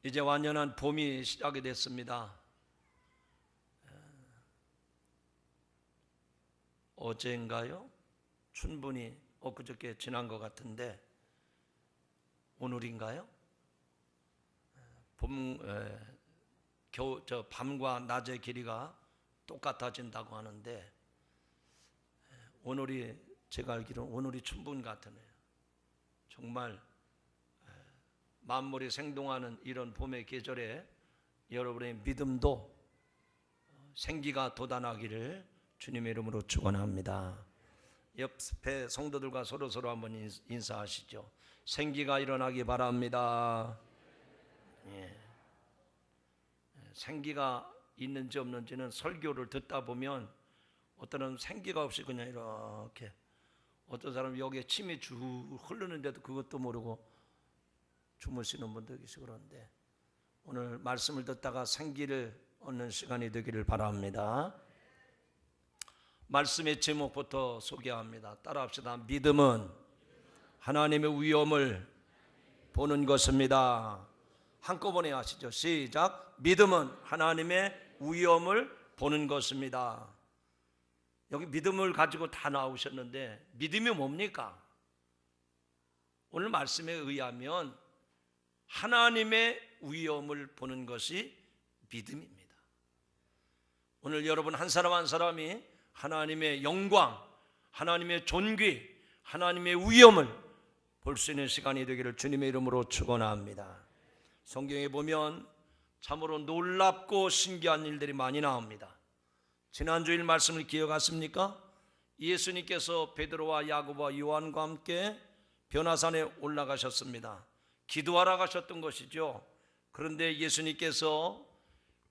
이제 완연한 봄이 시작이 됐습니다. 어제인가요? 춘분이 엊그저께 지난 것 같은데 오늘인가요? 밤과 낮의 길이가 똑같아진다고 하는데 오늘이 제가 알기로는 오늘이 춘분 같으네요. 정말 만물이 생동하는 이런 봄의 계절에 여러분의 믿음도 생기가 돋아나기를 주님의 이름으로 축원합니다. 옆에 성도들과 서로 한번 인사하시죠. 생기가 일어나기 바랍니다. 예. 생기가 있는지 없는지는 설교를 듣다 보면 어떤 생기가 없이 그냥 이렇게, 어떤 사람은 여기에 침이 쭉 흐르는데도 그것도 모르고 주무시는 분도 계시고, 그런데 오늘 말씀을 듣다가 생기를 얻는 시간이 되기를 바랍니다. 말씀의 제목부터 소개합니다. 따라합시다. 믿음은 하나님의 위엄을 보는 것입니다. 한꺼번에 하시죠. 시작. 믿음은 하나님의 위엄을 보는 것입니다. 여기 믿음을 가지고 다 나오셨는데 믿음이 뭡니까? 오늘 말씀에 의하면 하나님의 위엄을 보는 것이 믿음입니다. 오늘 여러분 한 사람 한 사람이 하나님의 영광, 하나님의 존귀, 하나님의 위엄을 볼 수 있는 시간이 되기를 주님의 이름으로 축원합니다. 성경에 보면 참으로 놀랍고 신기한 일들이 많이 나옵니다. 지난주일 말씀을 기억하십니까? 예수님께서 베드로와 야고보와 요한과 함께 변화산에 올라가셨습니다. 기도하러 가셨던 것이죠. 그런데 예수님께서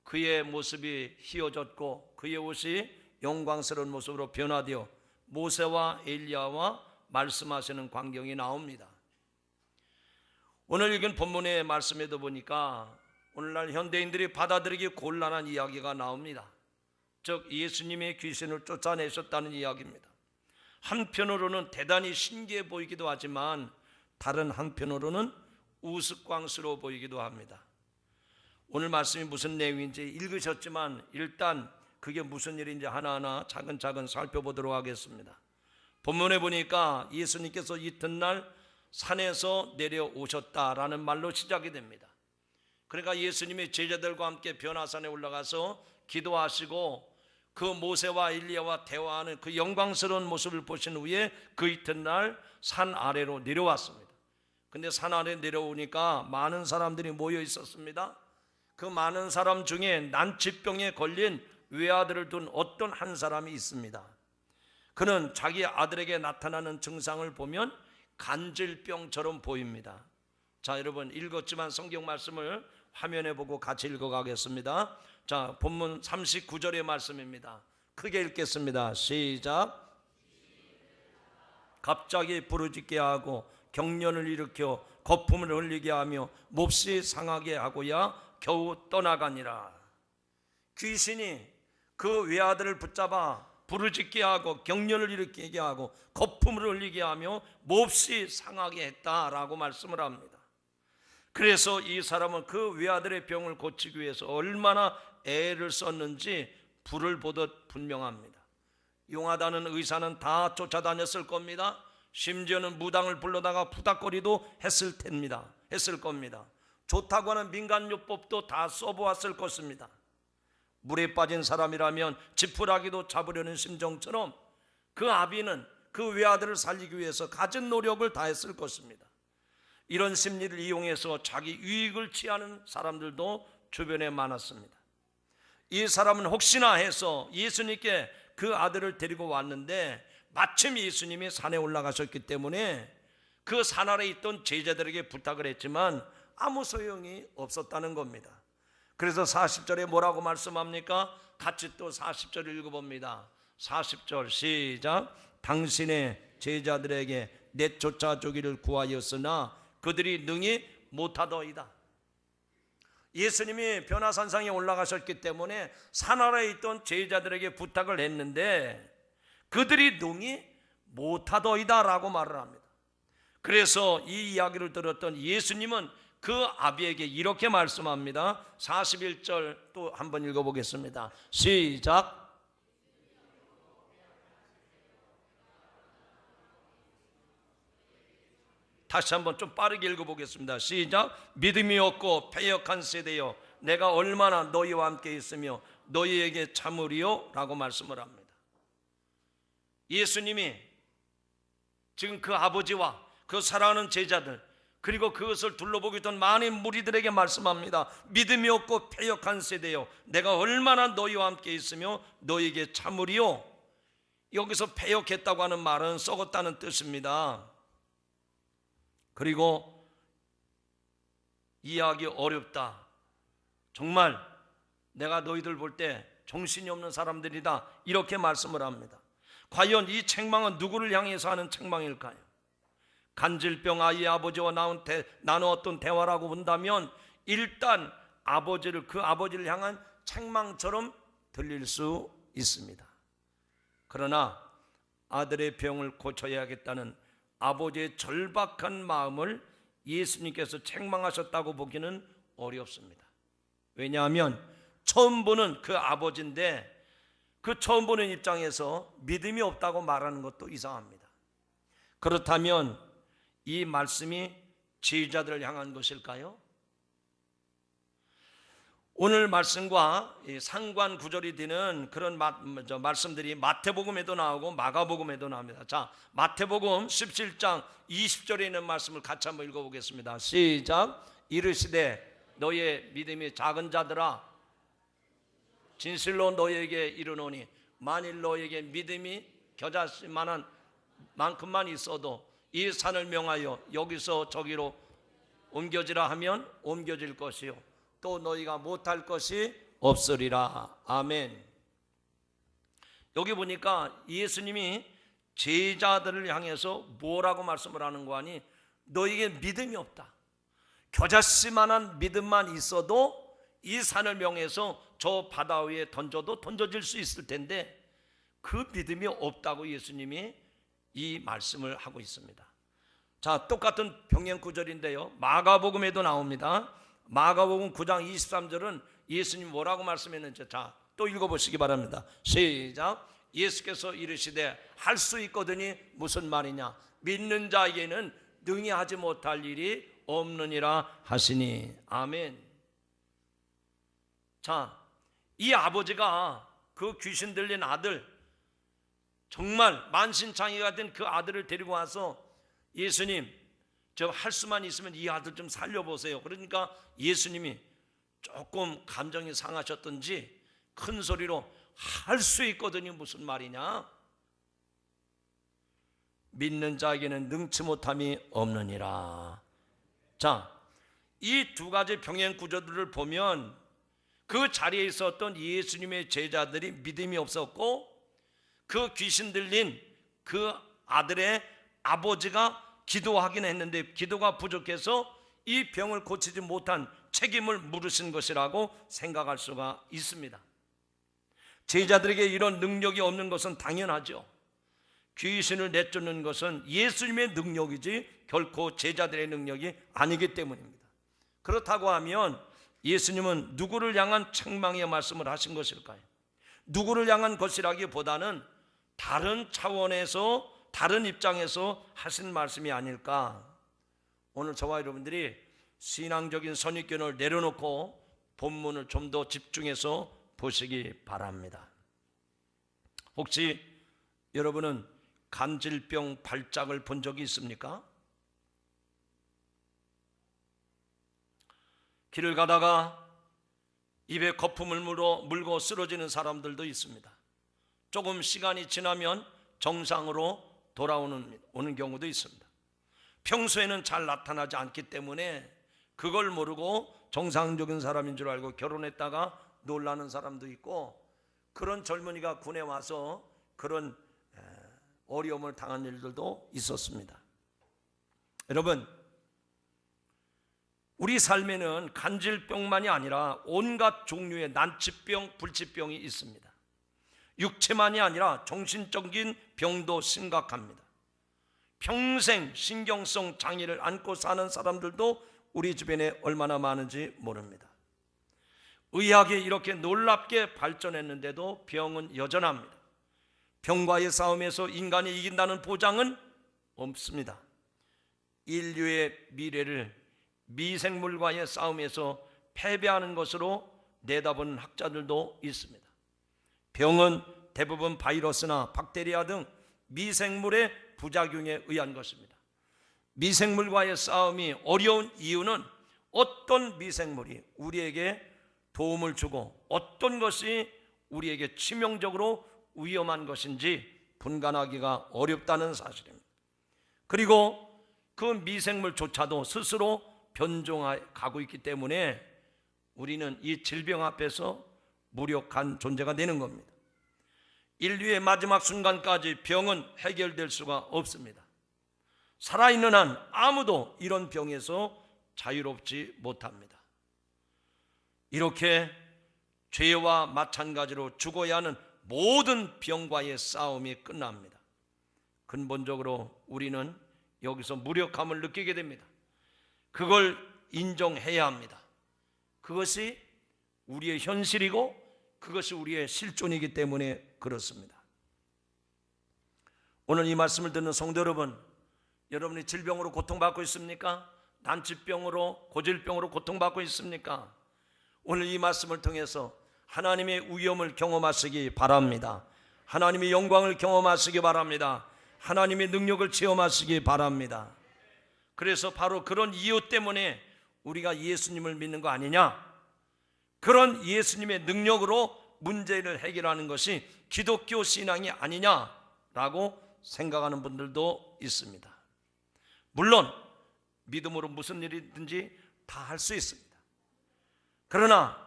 그의 모습이 희어졌고 그의 옷이 영광스러운 모습으로 변화되어 모세와 엘리야와 말씀하시는 광경이 나옵니다. 오늘 읽은 본문의 말씀에도 보니까 오늘날 현대인들이 받아들이기 곤란한 이야기가 나옵니다. 즉 예수님의 귀신을 쫓아내셨다는 이야기입니다. 한편으로는 대단히 신기해 보이기도 하지만 다른 한편으로는 우스꽝스러워 보이기도 합니다. 오늘 말씀이 무슨 내용인지 읽으셨지만 일단 그게 무슨 일인지 하나하나 차근차근 살펴보도록 하겠습니다. 본문에 보니까 예수님께서 이튿날 산에서 내려오셨다라는 말로 시작이 됩니다. 그러니까 예수님이 제자들과 함께 변화산에 올라가서 기도하시고 그 모세와 엘리야와 대화하는 그 영광스러운 모습을 보신 후에 그 이튿날 산 아래로 내려왔습니다. 근데 산 아래 내려오니까 많은 사람들이 모여 있었습니다. 그 많은 사람 중에 난치병에 걸린 외아들을 둔 어떤 한 사람이 있습니다. 그는 자기 아들에게 나타나는 증상을 보면 간질병처럼 보입니다. 자, 여러분 읽었지만 성경 말씀을 화면에 보고 같이 읽어가겠습니다. 자, 본문 39절의 말씀입니다. 크게 읽겠습니다. 시작. 갑자기 부르짖게 하고 경련을 일으켜 거품을 흘리게 하며 몹시 상하게 하고야 겨우 떠나가니라. 귀신이 그 외아들을 붙잡아 부르짖게 하고 경련을 일으키게 하고 거품을 흘리게 하며 몹시 상하게 했다라고 말씀을 합니다. 그래서 이 사람은 그 외아들의 병을 고치기 위해서 얼마나 애를 썼는지 불을 보듯 분명합니다. 용하다는 의사는 다 쫓아다녔을 겁니다. 심지어는 무당을 불러다가 푸닥거리도 했을 겁니다. 좋다고 하는 민간요법도 다 써보았을 것입니다. 물에 빠진 사람이라면 지푸라기도 잡으려는 심정처럼 그 아비는 그 외아들을 살리기 위해서 갖은 노력을 다했을 것입니다. 이런 심리를 이용해서 자기 유익을 취하는 사람들도 주변에 많았습니다. 이 사람은 혹시나 해서 예수님께 그 아들을 데리고 왔는데 마침 예수님이 산에 올라가셨기 때문에 그 산 아래에 있던 제자들에게 부탁을 했지만 아무 소용이 없었다는 겁니다. 그래서 40절에 뭐라고 말씀합니까? 같이 또 40절 읽어봅니다. 40절 시작. 당신의 제자들에게 내쫓아주기를 구하였으나 그들이 능히 못하더이다. 예수님이 변화산상에 올라가셨기 때문에 산 아래에 있던 제자들에게 부탁을 했는데 그들이 능히 못하더이다 라고 말을 합니다. 그래서 이 이야기를 들었던 예수님은 그 아비에게 이렇게 말씀합니다. 41절 또 한번 읽어보겠습니다. 시작. 다시 한번 좀 빠르게 읽어보겠습니다. 시작. 믿음이 없고 패역한 세대여, 내가 얼마나 너희와 함께 있으며 너희에게 참으리요? 라고 말씀을 합니다. 예수님이 지금 그 아버지와 그 사랑하는 제자들, 그리고 그것을 둘러보고 있던 많은 무리들에게 말씀합니다. 믿음이 없고 패역한 세대여, 내가 얼마나 너희와 함께 있으며 너희에게 참으리요? 여기서 패역했다고 하는 말은 썩었다는 뜻입니다. 그리고 이해하기 어렵다, 정말 내가 너희들 볼 때 정신이 없는 사람들이다, 이렇게 말씀을 합니다. 과연 이 책망은 누구를 향해서 하는 책망일까요? 간질병 아이의 아버지와 나누었던 대화라고 본다면 일단 그 아버지를 향한 책망처럼 들릴 수 있습니다. 그러나 아들의 병을 고쳐야겠다는 아버지의 절박한 마음을 예수님께서 책망하셨다고 보기는 어렵습니다. 왜냐하면 처음 보는 그 아버지인데, 그 처음 보는 입장에서 믿음이 없다고 말하는 것도 이상합니다. 그렇다면 이 말씀이 제자들을 향한 것일까요? 오늘 말씀과 상관 구절이 되는 그런 말씀들이 마태복음에도 나오고 마가복음에도 나옵니다. 자, 마태복음 17장 20절에 있는 말씀을 같이 한번 읽어보겠습니다. 시작. 이르시되 너희의 믿음이 작은 자들아, 진실로 너희에게 이르노니 만일 너희에게 믿음이 겨자씨만한 만큼만 있어도 이 산을 명하여 여기서 저기로 옮겨지라 하면 옮겨질 것이요 또 너희가 못할 것이 없으리라. 아멘. 여기 보니까 예수님이 제자들을 향해서 뭐라고 말씀을 하는 거 아니? 너희에게 믿음이 없다. 겨자씨만한 믿음만 있어도 이 산을 명해서 저 바다 위에 던져도 던져질 수 있을 텐데 그 믿음이 없다고 예수님이 이 말씀을 하고 있습니다. 자, 똑같은 병행 구절인데요, 마가복음에도 나옵니다. 마가복음 9장 23절은 예수님 뭐라고 말씀했는지 자, 또 읽어보시기 바랍니다. 시작. 예수께서 이르시되 할 수 있거든이 무슨 말이냐? 믿는 자에게는 능히 하지 못할 일이 없느니라 하시니. 아멘. 자, 이 아버지가 그 귀신 들린 아들, 정말 만신창이가 된 그 아들을 데리고 와서 예수님, 저 할 수만 있으면 이 아들 좀 살려보세요. 그러니까 예수님이 조금 감정이 상하셨던지 큰 소리로 할 수 있거든요 무슨 말이냐? 믿는 자에게는 능치 못함이 없느니라. 자, 이 두 가지 병행 구조들을 보면 그 자리에 있었던 예수님의 제자들이 믿음이 없었고, 그 귀신 들린 그 아들의 아버지가 기도하긴 했는데 기도가 부족해서 이 병을 고치지 못한 책임을 물으신 것이라고 생각할 수가 있습니다. 제자들에게 이런 능력이 없는 것은 당연하죠. 귀신을 내쫓는 것은 예수님의 능력이지 결코 제자들의 능력이 아니기 때문입니다. 그렇다고 하면 예수님은 누구를 향한 책망의 말씀을 하신 것일까요? 누구를 향한 것이라기보다는 다른 차원에서, 다른 입장에서 하신 말씀이 아닐까. 오늘 저와 여러분들이 신앙적인 선입견을 내려놓고 본문을 좀 더 집중해서 보시기 바랍니다. 혹시 여러분은 간질병 발작을 본 적이 있습니까? 길을 가다가 입에 거품을 물고 쓰러지는 사람들도 있습니다. 조금 시간이 지나면 정상으로 돌아오는 경우도 있습니다. 평소에는 잘 나타나지 않기 때문에 그걸 모르고 정상적인 사람인 줄 알고 결혼했다가 놀라는 사람도 있고, 그런 젊은이가 군에 와서 그런 어려움을 당한 일들도 있었습니다. 여러분, 우리 삶에는 간질병만이 아니라 온갖 종류의 난치병, 불치병이 있습니다. 육체만이 아니라 정신적인 병도 심각합니다. 평생 신경성 장애를 안고 사는 사람들도 우리 주변에 얼마나 많은지 모릅니다. 의학이 이렇게 놀랍게 발전했는데도 병은 여전합니다. 병과의 싸움에서 인간이 이긴다는 보장은 없습니다. 인류의 미래를 미생물과의 싸움에서 패배하는 것으로 내다보는 학자들도 있습니다. 병은 대부분 바이러스나 박테리아 등 미생물의 부작용에 의한 것입니다. 미생물과의 싸움이 어려운 이유는 어떤 미생물이 우리에게 도움을 주고 어떤 것이 우리에게 치명적으로 위험한 것인지 분간하기가 어렵다는 사실입니다. 그리고 그 미생물조차도 스스로 변종해 가고 있기 때문에 우리는 이 질병 앞에서 무력한 존재가 되는 겁니다. 인류의 마지막 순간까지 병은 해결될 수가 없습니다. 살아있는 한 아무도 이런 병에서 자유롭지 못합니다. 이렇게 죄와 마찬가지로 죽어야 하는 모든 병과의 싸움이 끝납니다. 근본적으로 우리는 여기서 무력함을 느끼게 됩니다. 그걸 인정해야 합니다. 그것이 우리의 현실이고 그것이 우리의 실존이기 때문에 그렇습니다. 오늘 이 말씀을 듣는 성도 여러분, 여러분이 질병으로 고통받고 있습니까? 난치병으로, 고질병으로 고통받고 있습니까? 오늘 이 말씀을 통해서 하나님의 위엄을 경험하시기 바랍니다. 하나님의 영광을 경험하시기 바랍니다. 하나님의 능력을 체험하시기 바랍니다. 그래서 바로 그런 이유 때문에 우리가 예수님을 믿는 거 아니냐? 그런 예수님의 능력으로 문제를 해결하는 것이 기독교 신앙이 아니냐라고 생각하는 분들도 있습니다. 물론 믿음으로 무슨 일이든지 다 할 수 있습니다. 그러나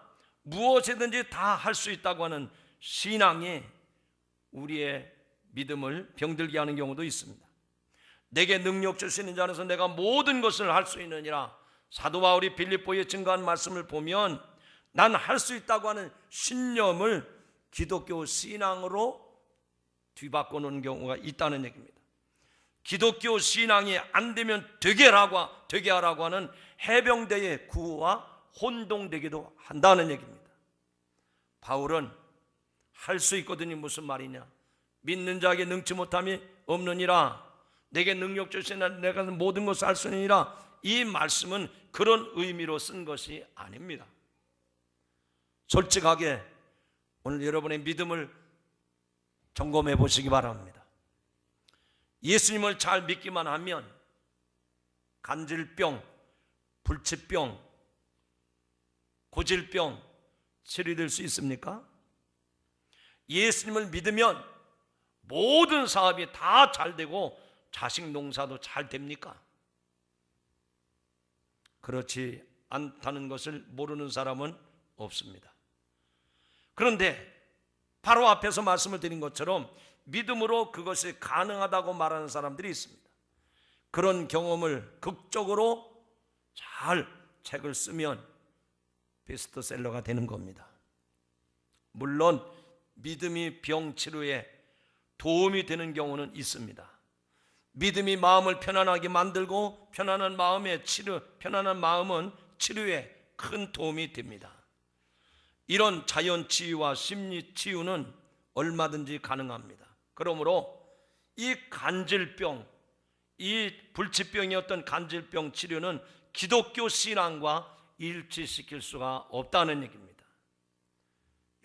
무엇이든지 다 할 수 있다고 하는 신앙이 우리의 믿음을 병들게 하는 경우도 있습니다. 내게 능력 주시는 자 안에서 내가 모든 것을 할 수 있느니라. 사도 바울이 빌립보에 증거한 말씀을 보면 난 할 수 있다고 하는 신념을 기독교 신앙으로 뒤바꿔 놓은 경우가 있다는 얘기입니다. 기독교 신앙이 안 되면 되게 하라고 하는 해병대의 구호와 혼동되기도 한다는 얘기입니다. 바울은 할 수 있거든요. 무슨 말이냐? 믿는 자에게 능치 못함이 없느니라. 내게 능력 주시나 내가 모든 것을 할 수 있느니라. 이 말씀은 그런 의미로 쓴 것이 아닙니다. 솔직하게 오늘 여러분의 믿음을 점검해 보시기 바랍니다. 예수님을 잘 믿기만 하면 간질병, 불치병, 고질병 치료될 수 있습니까? 예수님을 믿으면 모든 사업이 다 잘 되고 자식 농사도 잘 됩니까? 그렇지 않다는 것을 모르는 사람은 없습니다. 그런데 바로 앞에서 말씀을 드린 것처럼 믿음으로 그것이 가능하다고 말하는 사람들이 있습니다. 그런 경험을 극적으로 잘 책을 쓰면 베스트셀러가 되는 겁니다. 물론 믿음이 병 치료에 도움이 되는 경우는 있습니다. 믿음이 마음을 편안하게 만들고 편안한 마음은 치료에 큰 도움이 됩니다. 이런 자연 치유와 심리 치유는 얼마든지 가능합니다. 그러므로 이 간질병, 이 불치병이었던 간질병 치료는 기독교 신앙과 일치시킬 수가 없다는 얘기입니다.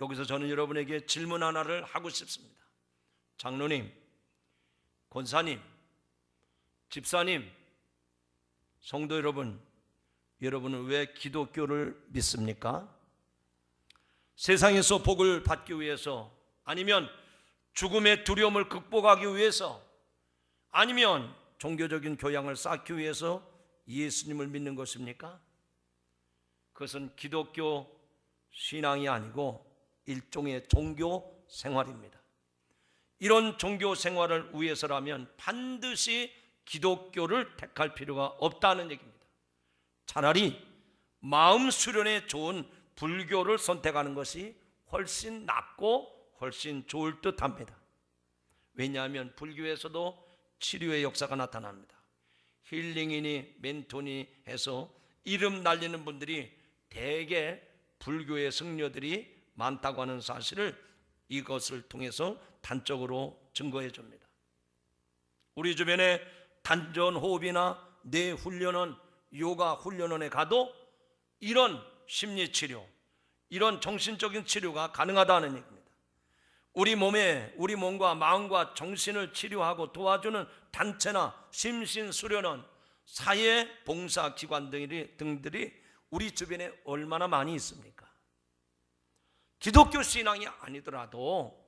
여기서 저는 여러분에게 질문 하나를 하고 싶습니다. 장로님, 권사님, 집사님, 성도 여러분, 여러분은 왜 기독교를 믿습니까? 세상에서 복을 받기 위해서, 아니면 죽음의 두려움을 극복하기 위해서, 아니면 종교적인 교양을 쌓기 위해서 예수님을 믿는 것입니까? 그것은 기독교 신앙이 아니고 일종의 종교 생활입니다. 이런 종교 생활을 위해서라면 반드시 기독교를 택할 필요가 없다는 얘기입니다. 차라리 마음 수련에 좋은 불교를 선택하는 것이 훨씬 낫고 훨씬 좋을 듯합니다. 왜냐하면 불교에서도 치료의 역사가 나타납니다. 힐링이니 멘토니 해서 이름 날리는 분들이 대개 불교의 승려들이 많다고 하는 사실을 이것을 통해서 단적으로 증거해 줍니다. 우리 주변에 단전 호흡이나 뇌 훈련원, 요가 훈련원에 가도 이런 심리 치료, 이런 정신적인 치료가 가능하다는 얘기입니다. 우리 몸과 마음과 정신을 치료하고 도와주는 단체나 심신수련원, 사회봉사기관 등들이 우리 주변에 얼마나 많이 있습니까? 기독교 신앙이 아니더라도,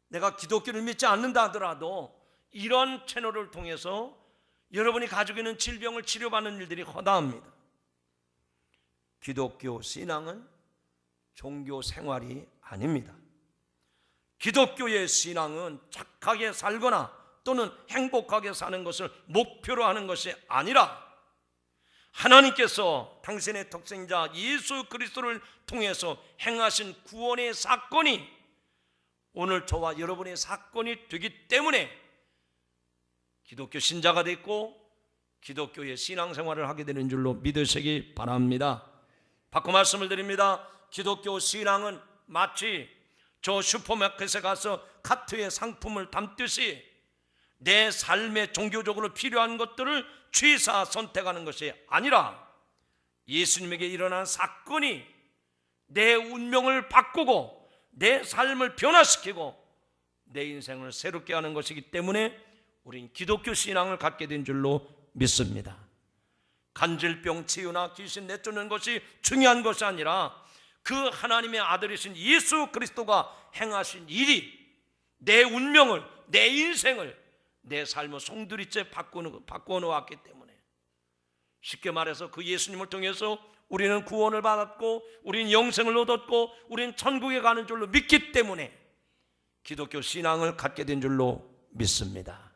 내가 기독교를 믿지 않는다 하더라도 이런 채널을 통해서 여러분이 가지고 있는 질병을 치료받는 일들이 허다합니다. 기독교 신앙은 종교 생활이 아닙니다. 기독교의 신앙은 착하게 살거나 또는 행복하게 사는 것을 목표로 하는 것이 아니라 하나님께서 당신의 독생자 예수 그리스도를 통해서 행하신 구원의 사건이 오늘 저와 여러분의 사건이 되기 때문에 기독교 신자가 됐고 기독교의 신앙생활을 하게 되는 줄로 믿으시기 바랍니다. 바꿔 말씀을 드립니다. 기독교 신앙은 마치 저 슈퍼마켓에 가서 카트에 상품을 담듯이 내 삶에 종교적으로 필요한 것들을 취사 선택하는 것이 아니라 예수님에게 일어난 사건이 내 운명을 바꾸고 내 삶을 변화시키고 내 인생을 새롭게 하는 것이기 때문에 우린 기독교 신앙을 갖게 된 줄로 믿습니다. 간질병 치유나 귀신 내쫓는 것이 중요한 것이 아니라 그 하나님의 아들이신 예수 그리스도가 행하신 일이 내 운명을, 내 인생을, 내 삶을 송두리째 바꾸어 놓았기 때문에, 쉽게 말해서 그 예수님을 통해서 우리는 구원을 받았고 우리는 영생을 얻었고 우리는 천국에 가는 줄로 믿기 때문에 기독교 신앙을 갖게 된 줄로 믿습니다.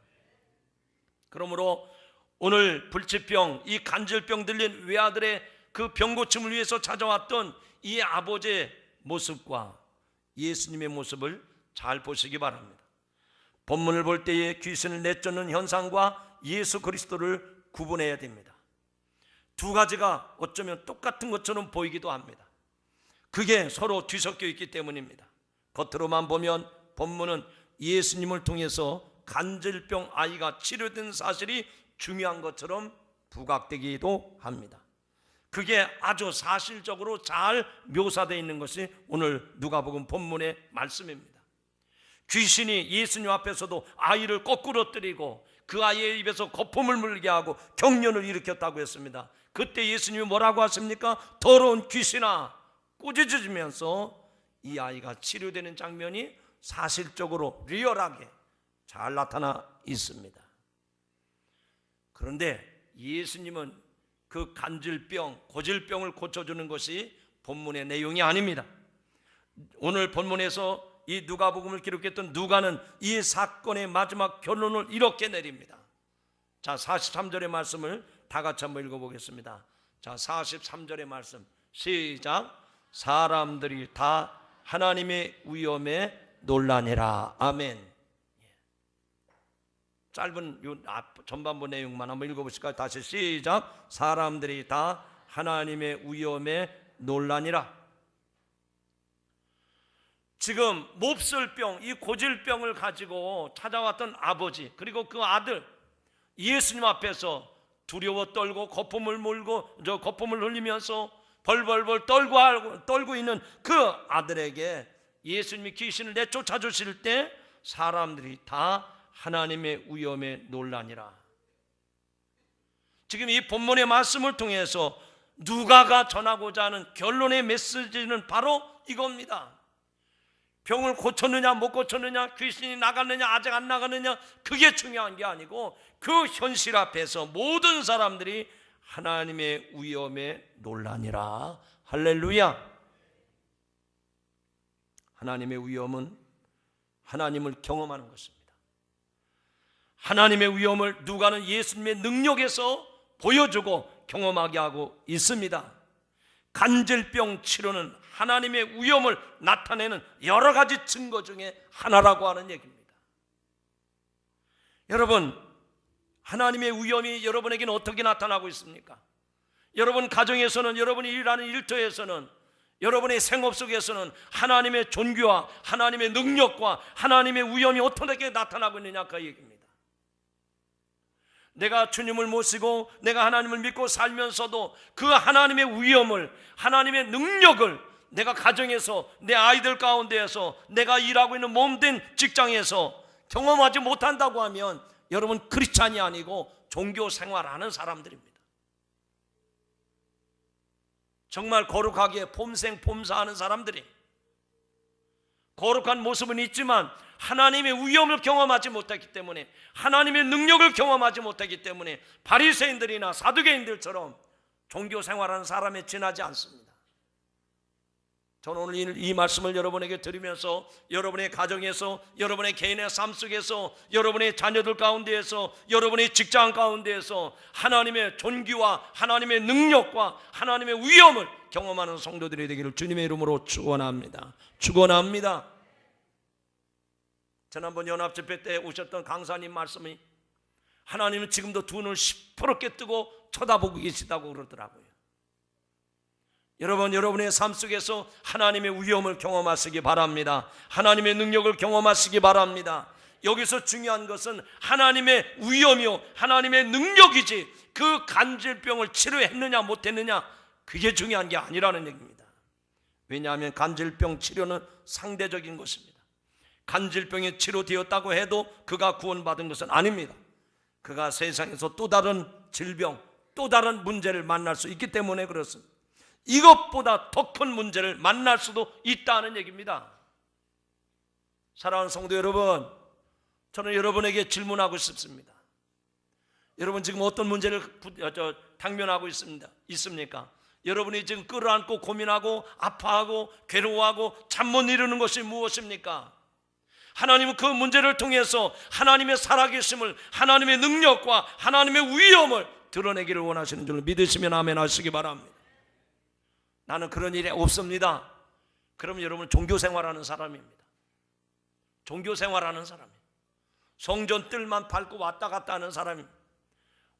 그러므로 오늘 불치병, 이 간질병 들린 외아들의 그 병고침을 위해서 찾아왔던 이 아버지의 모습과 예수님의 모습을 잘 보시기 바랍니다. 본문을 볼 때에 귀신을 내쫓는 현상과 예수 그리스도를 구분해야 됩니다. 두 가지가 어쩌면 똑같은 것처럼 보이기도 합니다. 그게 서로 뒤섞여 있기 때문입니다. 겉으로만 보면 본문은 예수님을 통해서 간질병 아이가 치료된 사실이 중요한 것처럼 부각되기도 합니다. 그게 아주 사실적으로 잘 묘사되어 있는 것이 오늘 누가복음 본문의 말씀입니다. 귀신이 예수님 앞에서도 아이를 거꾸로 때리고 그 아이의 입에서 거품을 물게 하고 경련을 일으켰다고 했습니다. 그때 예수님이 뭐라고 하십니까? 더러운 귀신아, 꾸짖으면서 이 아이가 치료되는 장면이 사실적으로 리얼하게 잘 나타나 있습니다. 그런데 예수님은 그 간질병, 고질병을 고쳐주는 것이 본문의 내용이 아닙니다. 오늘 본문에서 이 누가복음을 기록했던 누가는 이 사건의 마지막 결론을 이렇게 내립니다. 자, 43절의 말씀을 다 같이 한번 읽어보겠습니다. 자, 43절의 말씀 시작. 사람들이 다 하나님의 위엄에 놀라니라. 아멘. 짧은 요 전반부 내용만 한번 읽어보실까요? 다시 시작. 사람들이 다 하나님의 위엄에 놀라니라. 지금 몹쓸병, 이 고질병을 가지고 찾아왔던 아버지 그리고 그 아들 예수님 앞에서 두려워 떨고 거품을 물고 거품을 흘리면서 벌벌벌 떨고 있는 그 아들에게 예수님이 귀신을 내쫓아 주실 때 사람들이 다 하나님의 위엄에 놀라니라. 지금 이 본문의 말씀을 통해서 누가가 전하고자 하는 결론의 메시지는 바로 이겁니다. 병을 고쳤느냐 못 고쳤느냐, 귀신이 나갔느냐 아직 안 나갔느냐, 그게 중요한 게 아니고 그 현실 앞에서 모든 사람들이 하나님의 위엄에 놀라니라. 할렐루야. 하나님의 위엄은 하나님을 경험하는 것입니다. 하나님의 위엄을 누가는 예수님의 능력에서 보여주고 경험하게 하고 있습니다. 간질병 치료는 하나님의 위엄을 나타내는 여러 가지 증거 중에 하나라고 하는 얘기입니다. 여러분, 하나님의 위엄이 여러분에게는 어떻게 나타나고 있습니까? 여러분 가정에서는, 여러분이 일하는 일터에서는, 여러분의 생업 속에서는 하나님의 존귀와 하나님의 능력과 하나님의 위엄이 어떻게 나타나고 있느냐 그 얘기입니다. 내가 주님을 모시고 내가 하나님을 믿고 살면서도 그 하나님의 위엄을, 하나님의 능력을 내가 가정에서, 내 아이들 가운데에서, 내가 일하고 있는 몸된 직장에서 경험하지 못한다고 하면 여러분 크리스찬이 아니고 종교 생활하는 사람들입니다. 정말 거룩하게 폼생폼사하는 사람들이, 거룩한 모습은 있지만 하나님의 위엄을 경험하지 못했기 때문에, 하나님의 능력을 경험하지 못했기 때문에 바리새인들이나 사두개인들처럼 종교 생활하는 사람에 지나지 않습니다. 저는 오늘 이 말씀을 여러분에게 드리면서 여러분의 가정에서, 여러분의 개인의 삶 속에서, 여러분의 자녀들 가운데에서, 여러분의 직장 가운데에서 하나님의 존귀와 하나님의 능력과 하나님의 위엄을 경험하는 성도들이 되기를 주님의 이름으로 축원합니다. 축원합니다. 지난번 연합집회 때 오셨던 강사님 말씀이, 하나님은 지금도 두 눈을 시퍼렇게 뜨고 쳐다보고 계시다고 그러더라고요. 여러분, 여러분의 삶 속에서 하나님의 위엄을 경험하시기 바랍니다. 하나님의 능력을 경험하시기 바랍니다. 여기서 중요한 것은 하나님의 위엄이요 하나님의 능력이지, 그 간질병을 치료했느냐 못했느냐 그게 중요한 게 아니라는 얘기입니다. 왜냐하면 간질병 치료는 상대적인 것입니다. 간질병이 치료되었다고 해도 그가 구원받은 것은 아닙니다. 그가 세상에서 또 다른 질병, 또 다른 문제를 만날 수 있기 때문에 그렇습니다. 이것보다 더 큰 문제를 만날 수도 있다는 얘기입니다. 사랑하는 성도 여러분, 저는 여러분에게 질문하고 싶습니다. 여러분 지금 어떤 문제를 당면하고 있습니까? 여러분이 지금 끌어안고 고민하고 아파하고 괴로워하고 잠 못 이루는 것이 무엇입니까? 하나님은 그 문제를 통해서 하나님의 살아계심을, 하나님의 능력과 하나님의 위엄을 드러내기를 원하시는 줄 믿으시면 아멘 하시기 바랍니다. 나는 그런 일이 없습니다. 그럼 여러분 종교생활하는 사람입니다. 종교생활하는 사람이에요. 성전 뜰만 밟고 왔다 갔다 하는 사람입니다.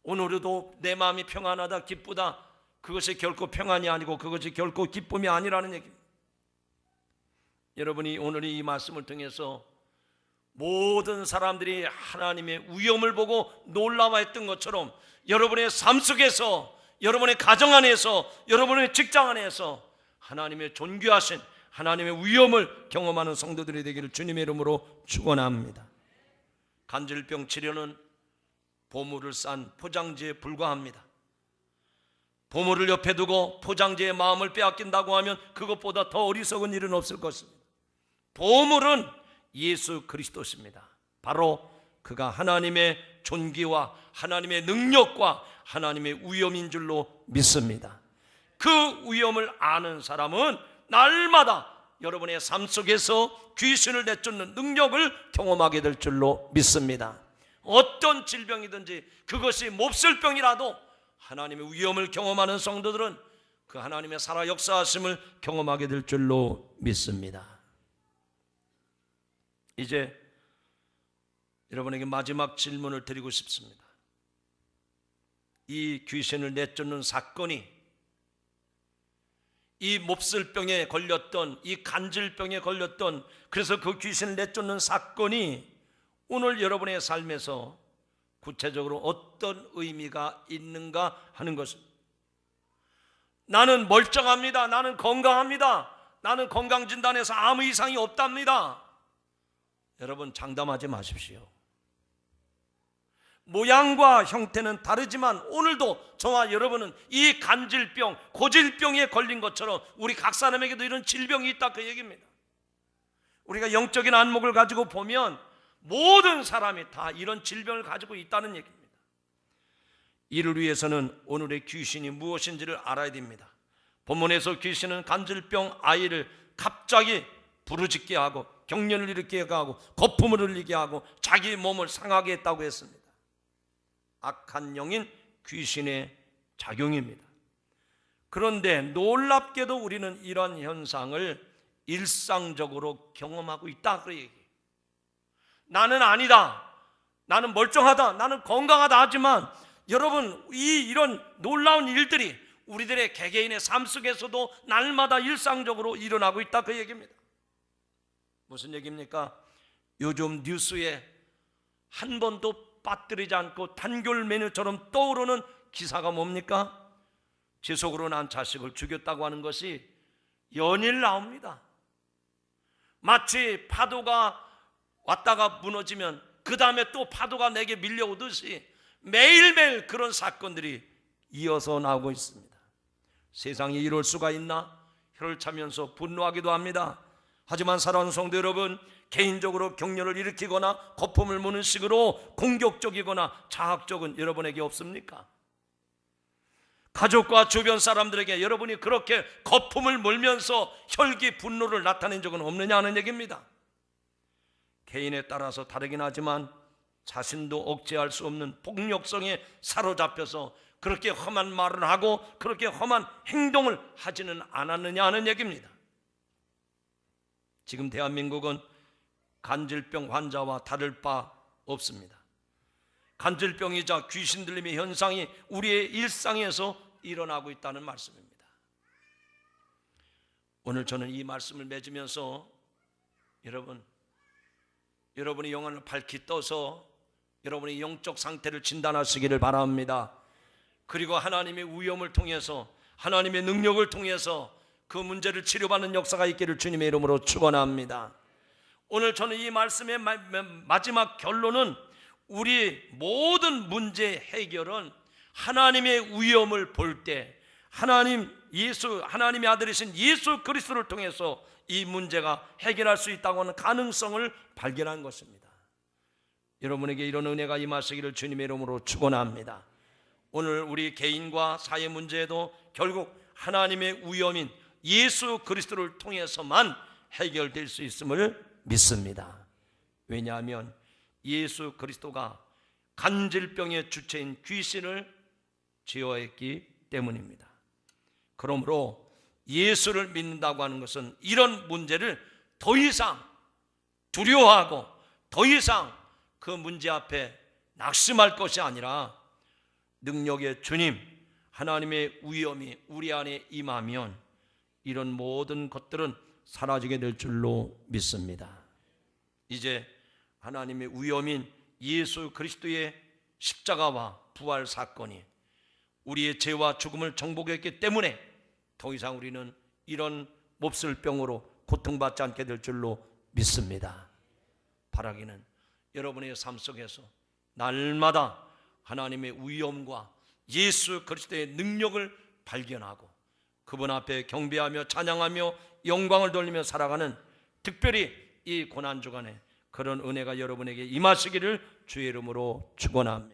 오늘도 내 마음이 평안하다, 기쁘다, 그것이 결코 평안이 아니고 그것이 결코 기쁨이 아니라는 얘기입니다. 여러분이 오늘 이 말씀을 통해서 모든 사람들이 하나님의 위엄을 보고 놀라워했던 것처럼 여러분의 삶 속에서, 여러분의 가정 안에서, 여러분의 직장 안에서 하나님의 존귀하신 하나님의 위엄을 경험하는 성도들이 되기를 주님의 이름으로 축원합니다. 간질병 치료는 보물을 싼 포장지에 불과합니다. 보물을 옆에 두고 포장지의 마음을 빼앗긴다고 하면 그것보다 더 어리석은 일은 없을 것입니다. 보물은 예수 그리스도십니다. 바로 그가 하나님의 존귀와 하나님의 능력과 하나님의 위엄인 줄로 믿습니다. 그 위엄을 아는 사람은 날마다 여러분의 삶 속에서 귀신을 내쫓는 능력을 경험하게 될 줄로 믿습니다. 어떤 질병이든지 그것이 몹쓸 병이라도 하나님의 위엄을 경험하는 성도들은 그 하나님의 살아 역사하심을 경험하게 될 줄로 믿습니다. 이제 여러분에게 마지막 질문을 드리고 싶습니다. 이 귀신을 내쫓는 사건이, 이 몹쓸병에 걸렸던, 이 간질병에 걸렸던, 그래서 그 귀신을 내쫓는 사건이 오늘 여러분의 삶에서 구체적으로 어떤 의미가 있는가 하는 것입니다. 나는 멀쩡합니다. 나는 건강합니다. 나는 건강진단에서 아무 이상이 없답니다. 여러분 장담하지 마십시오. 모양과 형태는 다르지만 오늘도 저와 여러분은 이 간질병, 고질병에 걸린 것처럼 우리 각 사람에게도 이런 질병이 있다 그 얘기입니다. 우리가 영적인 안목을 가지고 보면 모든 사람이 다 이런 질병을 가지고 있다는 얘기입니다. 이를 위해서는 오늘의 귀신이 무엇인지를 알아야 됩니다. 본문에서 귀신은 간질병 아이를 갑자기 부르짖게 하고 경련을 일으키게 하고 거품을 흘리게 하고 자기 몸을 상하게 했다고 했습니다. 악한 영인 귀신의 작용입니다. 그런데 놀랍게도 우리는 이런 현상을 일상적으로 경험하고 있다 그 얘기예요. 나는 아니다, 나는 멀쩡하다, 나는 건강하다 하지만 여러분 이런 놀라운 일들이 우리들의 개개인의 삶 속에서도 날마다 일상적으로 일어나고 있다, 그 얘기입니다. 무슨 얘기입니까? 요즘 뉴스에 한 번도 빠뜨리지 않고 단결 메뉴처럼 떠오르는 기사가 뭡니까? 지속으로 난 자식을 죽였다고 하는 것이 연일 나옵니다. 마치 파도가 왔다가 무너지면 그 다음에 또 파도가 내게 밀려오듯이 매일매일 그런 사건들이 이어서 나오고 있습니다. 세상에 이럴 수가 있나? 혀를 차면서 분노하기도 합니다. 하지만 사랑하는 성도 여러분, 개인적으로 격려를 일으키거나 거품을 무는 식으로 공격적이거나 자학적은 여러분에게 없습니까? 가족과 주변 사람들에게 여러분이 그렇게 거품을 물면서 혈기 분노를 나타낸 적은 없느냐 하는 얘기입니다. 개인에 따라서 다르긴 하지만 자신도 억제할 수 없는 폭력성에 사로잡혀서 그렇게 험한 말을 하고 그렇게 험한 행동을 하지는 않았느냐 하는 얘기입니다. 지금 대한민국은 간질병 환자와 다를 바 없습니다. 간질병이자 귀신 들림의 현상이 우리의 일상에서 일어나고 있다는 말씀입니다. 오늘 저는 이 말씀을 맺으면서 여러분이 영혼을 밝히 떠서 여러분의 영적 상태를 진단하시기를 바랍니다. 그리고 하나님의 위엄을 통해서 하나님의 능력을 통해서 그 문제를 치료받는 역사가 있기를 주님의 이름으로 축원합니다. 오늘 저는 이 말씀의 마지막 결론은 우리 모든 문제 해결은 하나님의 위엄을 볼 때 하나님의 아들이신 예수 그리스도를 통해서 이 문제가 해결할 수 있다고 하는 가능성을 발견한 것입니다. 여러분에게 이런 은혜가 임하시기를 주님의 이름으로 축원합니다. 오늘 우리 개인과 사회 문제도 결국 하나님의 위엄인 예수 그리스도를 통해서만 해결될 수 있음을 믿습니다. 왜냐하면 예수 그리스도가 간질병의 주체인 귀신을 제어했기 때문입니다. 그러므로 예수를 믿는다고 하는 것은 이런 문제를 더 이상 두려워하고 더 이상 그 문제 앞에 낙심할 것이 아니라 능력의 주님 하나님의 위엄이 우리 안에 임하면 이런 모든 것들은 사라지게 될 줄로 믿습니다. 이제 하나님의 위엄인 예수 그리스도의 십자가와 부활 사건이 우리의 죄와 죽음을 정복했기 때문에 더 이상 우리는 이런 몹쓸 병으로 고통받지 않게 될 줄로 믿습니다. 바라기는 여러분의 삶 속에서 날마다 하나님의 위엄과 예수 그리스도의 능력을 발견하고 그분 앞에 경배하며 찬양하며 영광을 돌리며 살아가는 특별히 이 고난주간에 그런 은혜가 여러분에게 임하시기를 주의 이름으로 축원합니다.